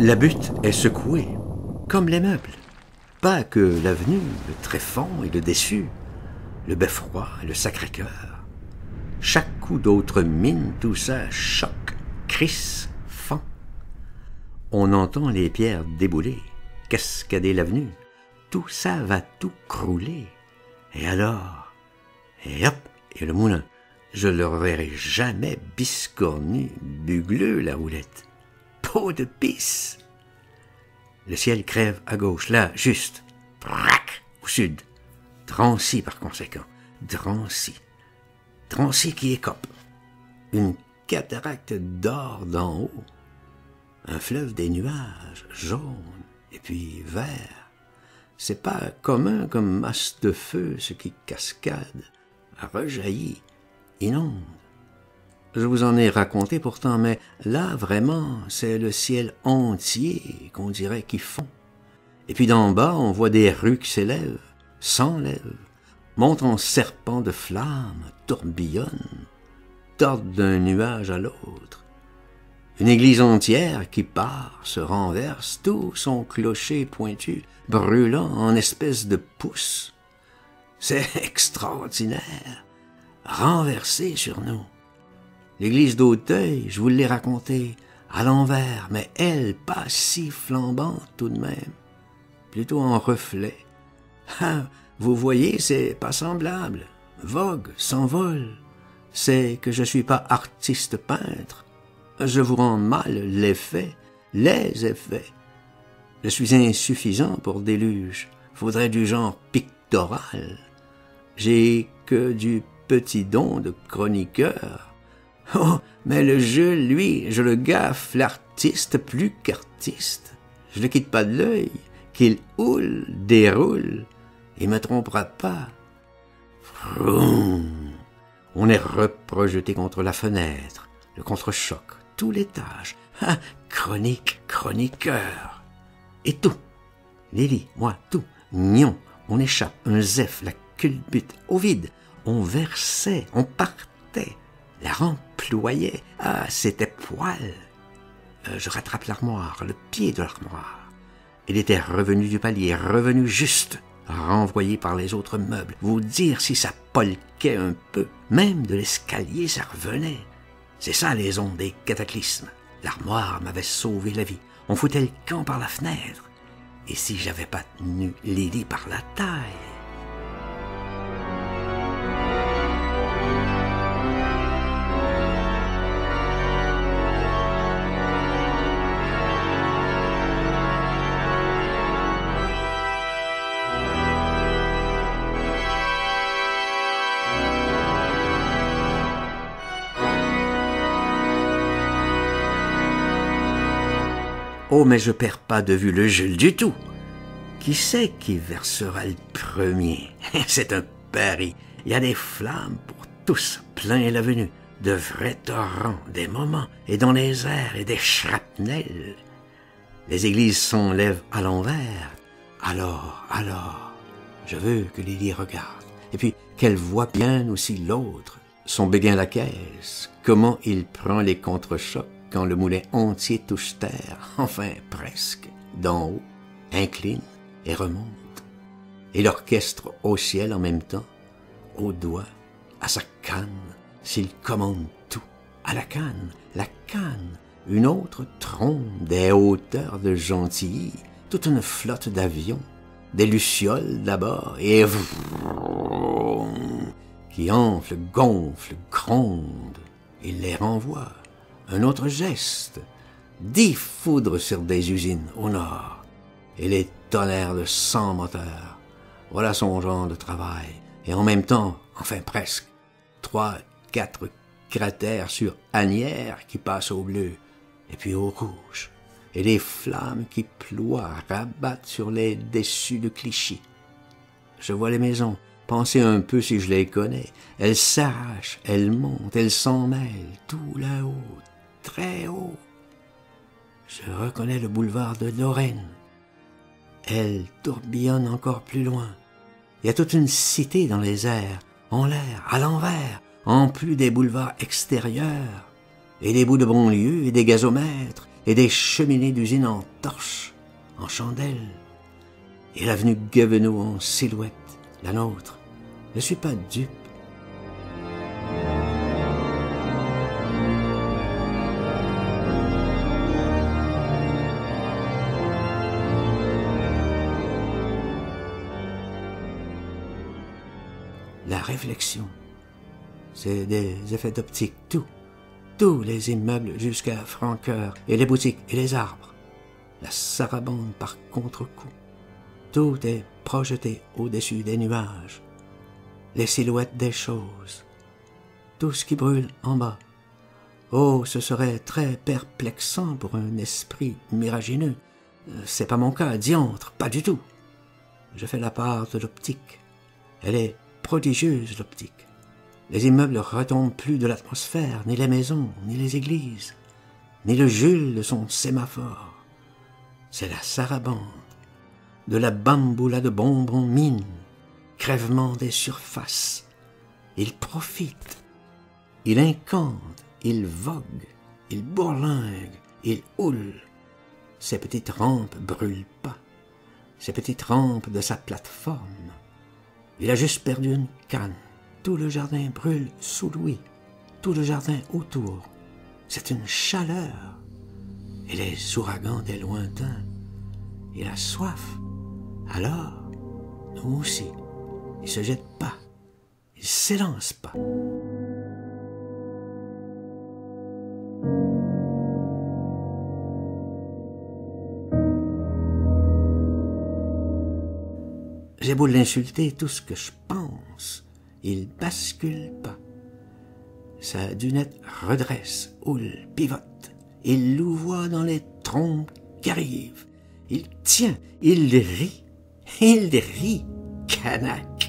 La butte est secouée, comme les meubles. Pas que l'avenue, le Tréfonds et le Déçu, le Beffroi et le Sacré-Cœur. Chaque coup d'autre mine, tout ça choque, crisse, fend. On entend les pierres débouler, cascader l'avenue. Tout ça va tout crouler. Et alors, et hop, et le moulin. Je le reverrai jamais biscornu, bugleux, la roulette. Peau de pisse. Le ciel crève à gauche, là, juste. Prac, au sud. Drancy, par conséquent. Drancy. Drancy qui écope. Une cataracte d'or d'en haut. Un fleuve des nuages, jaune, et puis vert. C'est pas commun comme masse de feu, ce qui cascade, rejaillit, inonde. Je vous en ai raconté pourtant, mais là, vraiment, c'est le ciel entier qu'on dirait qui fond. Et puis d'en bas, on voit des rues qui s'élèvent, s'enlèvent, montent en serpent de flammes, tourbillonnent, tordent d'un nuage à l'autre. Une église entière qui part, se renverse, tout son clocher pointu, brûlant en espèce de pouce. C'est extraordinaire, renversé sur nous. L'église d'Auteuil, je vous l'ai raconté, à l'envers, mais elle, pas si flambante tout de même, plutôt en reflet. Ah, vous voyez, c'est pas semblable, vogue, s'envole. C'est que je suis pas artiste peintre. Je vous rends mal l'effet, les effets. Je suis insuffisant pour déluge, faudrait du genre pictoral. J'ai que du petit don de chroniqueur. Oh, mais le jeu, lui, je le gaffe, l'artiste plus qu'artiste. Je le quitte pas de l'œil, qu'il houle, déroule, il me trompera pas. Vroom. On est reprojeté contre la fenêtre, le contre-choc, tout l'étage. Ah, chronique, chroniqueur. Et tout. Lily, moi, tout. Gnon, on échappe, un zèph, la culbute, au vide. On versait, on partait. La remployait. Ah, c'était poil. Je rattrape l'armoire, le pied de l'armoire. Il était revenu du palier, revenu juste, renvoyé par les autres meubles. Vous dire si ça polquait un peu. Même de l'escalier, ça revenait. C'est ça les ondes des cataclysmes. L'armoire m'avait sauvé la vie. On foutait le camp par la fenêtre. Et si j'avais pas tenu Lily par la taille... Oh, mais je perds pas de vue le Jules du tout. Qui c'est qui versera le premier? C'est un pari. Il y a des flammes pour tous, plein l'avenue, de vrais torrents, des moments, et dans les airs, et des shrapnels. Les églises s'enlèvent à l'envers. Alors, je veux que Lily regarde, et puis qu'elle voit bien aussi l'autre, son béguin la caisse, comment il prend les contre-chocs, quand le moulin entier touche terre, enfin presque, d'en haut, incline et remonte. Et l'orchestre au ciel en même temps, au doigt, à sa canne, s'il commande tout, à la canne, une autre trombe des hauteurs de Gentilly, toute une flotte d'avions, des lucioles d'abord, et qui enfle, gonfle, gronde, il les renvoie. Un autre geste, 10 foudres sur des usines au nord, et les tonnerres de 100 moteurs. Voilà son genre de travail. Et en même temps, enfin presque, 3, 4 cratères sur Asnières qui passent au bleu, et puis au rouge, et les flammes qui ploient, rabattent sur les Déçus de Clichy. Je vois les maisons, pensez un peu si je les connais. Elles s'arrachent, elles montent, elles s'en mêlent, tout là-haut, très haut. Je reconnais le boulevard de Lorraine. Elle tourbillonne encore plus loin. Il y a toute une cité dans les airs, en l'air, à l'envers, en plus des boulevards extérieurs, et des bouts de banlieue et des gazomètres, et des cheminées d'usine en torches, en chandelles, et l'avenue Guévenoux en silhouette, la nôtre. Je ne suis pas dupe. La réflexion, c'est des effets d'optique, tout. Tous les immeubles jusqu'à Francoeur, et les boutiques et les arbres. La sarabande par contre-coup. Tout est projeté au-dessus des nuages. Les silhouettes des choses. Tout ce qui brûle en bas. Oh, ce serait très perplexant pour un esprit miragineux. C'est pas mon cas, diantre, pas du tout. Je fais la part de l'optique. Elle est prodigieuse, l'optique. Les immeubles retombent plus de l'atmosphère, ni les maisons, ni les églises, ni le Jules de son sémaphore. C'est la sarabande, de la bamboula de bonbons mine, crèvement des surfaces. Il profite, il incante, il vogue, il bourlingue, il houle. Ses petites rampes brûlent pas, ses petites rampes de sa plateforme. Il a juste perdu une canne. Tout le jardin brûle sous lui, tout le jardin autour. C'est une chaleur. Et les ouragans des lointains. Il a soif. Alors, nous aussi, il se jette pas, il s'élance pas. J'ai beau l'insulter tout ce que je pense, il bascule pas. Sa dunette redresse, houle, pivote. Il louvoie dans les trompes qui arrivent. Il tient, il rit, canaque.